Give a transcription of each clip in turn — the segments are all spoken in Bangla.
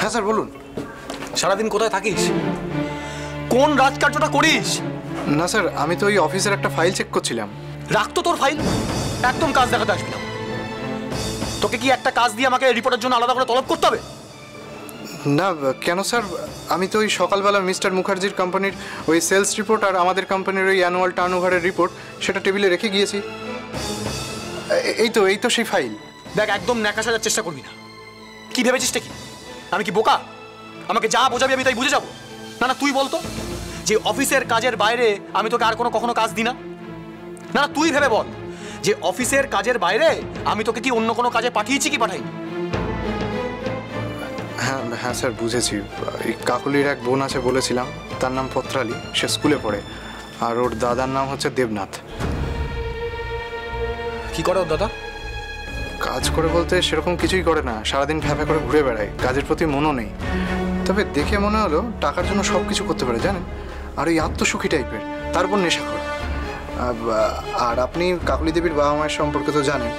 হ্যাঁ স্যার বলুন। সারাদিন কোথায় থাকিস? কোন রাজকার্যটা করিস? না স্যার, আমি তো ওই অফিসের একটা ফাইল চেক করছিলাম। রাখতো তোর ফাইল, একদম কাজ দেখাতে আসবি না। তোকে কি একটা কাজ দিয়ে আমাকে রিপোর্টের জন্য আলাদা করে তলব করতে হবে? না কেন স্যার, আমি তো ওই সকালবেলা মিস্টার মুখার্জির কোম্পানির ওই সেলস রিপোর্ট আর আমাদের কোম্পানির ওই অ্যানুয়াল টার্নওভারের রিপোর্ট সেটা টেবিলে রেখে গিয়েছি। এই তো সেই ফাইল। দেখ, একদম ন্যাকা সাজার চেষ্টা করবি না। কি ভেবেছিসটা কি? আমি কি বোকা? আমাকে যা বোঝাবি আমি তাই বুঝে যাবো? না না, তুই বলতো যে অফিসের কাজের বাইরে আমি তোকে আর কখনো কাজ দিই না। না না, তুই ভেবে বল যে অফিসের কাজের বাইরে আমি তোকে কি অন্য কোনো কাজে পাঠিয়েছি কি পাঠাইনি? হ্যাঁ হ্যাঁ স্যার বুঝেছি। এই কাকুলির এক বোন আছে বলেছিলাম, তার নাম পত্রালী, সে স্কুলে পড়ে, আর ওর দাদার নাম হচ্ছে দেবনাথ। কি করে ওর দাদা? কাজ করে বলতে সেরকম কিছুই করে না, সারাদিন ফ্যাফা করে ঘুরে বেড়ায়, কাজের প্রতি মনও নেই। তবে দেখে মনে হলো টাকার জন্য সব কিছু করতে পারে জানেন, আর ওই আত্মসুখী টাইপের, তারপর নেশাখোর। আর আপনি কাকুলি দেবীর বাবা মায়ের সম্পর্কে তো জানেন,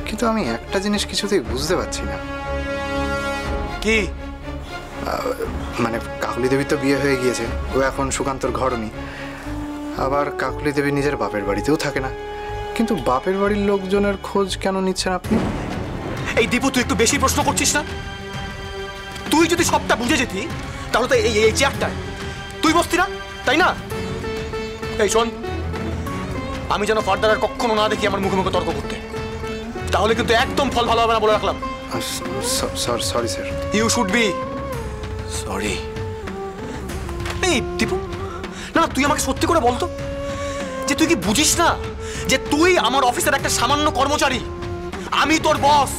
কিন্তু আমি একটা জিনিস কিছুতেই বুঝতে পারছি না। কি? মানে কাকুলি দেবীর তো বিয়ে হয়ে গিয়েছে, ও এখন সুকান্তর ঘরণী। আবার কাকুলি দেবী নিজের বাপের বাড়িতেও থাকে না, কিন্তু বাপের বাড়ির লোকজনের খোঁজ কেন নিচ্ছেন আপনি? এই দীপু, তুই একটু বেশি প্রশ্ন করছিস না? তুই যদি সবটা বুঝে যেতি তাহলে তো এই চেয়ারটায় তুই বসতি না, তাই না? এই শোন, আমি যেন ফার্দার আর কখনো না দেখি আমার মুখে মুখে তর্ক করতে, তাহলে কিন্তু একদম ফল ভালো হবে না, বলে রাখলাম। Sorry sir. You should be sorry. এই দীপু, না তুই আমাকে সত্যি করে বলতো যে তুই কি বুঝিস না যে তুই আমার অফিসের একটা সামান্য কর্মচারী, আমি তোর বস।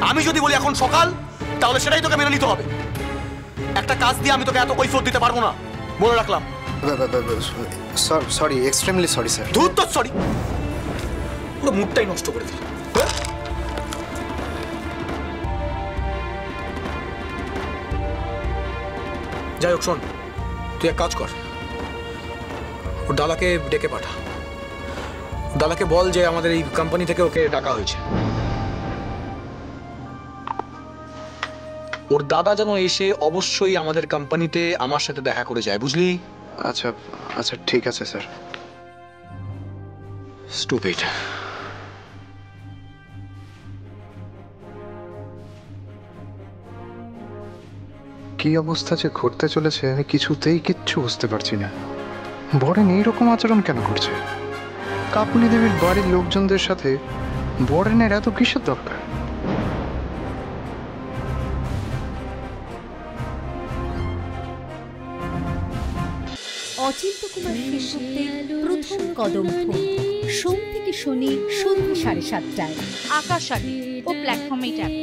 আমি যদি বলি এখন সকাল, তাহলে সেটাই তোকে মেনে নিতে হবে। একটা কাজ দিয়ে আমি তোকে এত কৈফিয়ত দিতে পারবো না, বলে রাখলাম। Sorry, extremely sorry sir. ধুর তোর সরি, পুরো মুডটাই নষ্ট করে দিল। যাই হোক শোন, তুই এক কাজ কর, ওর দাদাকে ডেকে পাঠা। দাদাকে বল যে আমাদের এই কোম্পানি থেকে ওকে ডাকা হয়েছে। ওর দাদা যেন এসে অবশ্যই আমাদের কোম্পানিতে আমার সাথে দেখা করে যায়, বুঝলি? আচ্ছা আচ্ছা, ঠিক আছে স্যার। স্টুপিড। কি অবস্থা যে ঘটতে চলেছে আমি কিছুতেই কিচ্ছু বুঝতে পারছি না। বরেন এইরকম আচরণ কেন করছে? কাকুলি দেবীর বাড়ির লোকজনদের সাথে বরেনের এত কিসের দরকার? অচিন্ত কুমার সেনগুপ্তের প্রথম কদম ফুল, সোম থেকে শনি সন্ধ্যে 7:30টায় আকাশবাণী ও প্ল্যাটফর্মে ট্যাপ।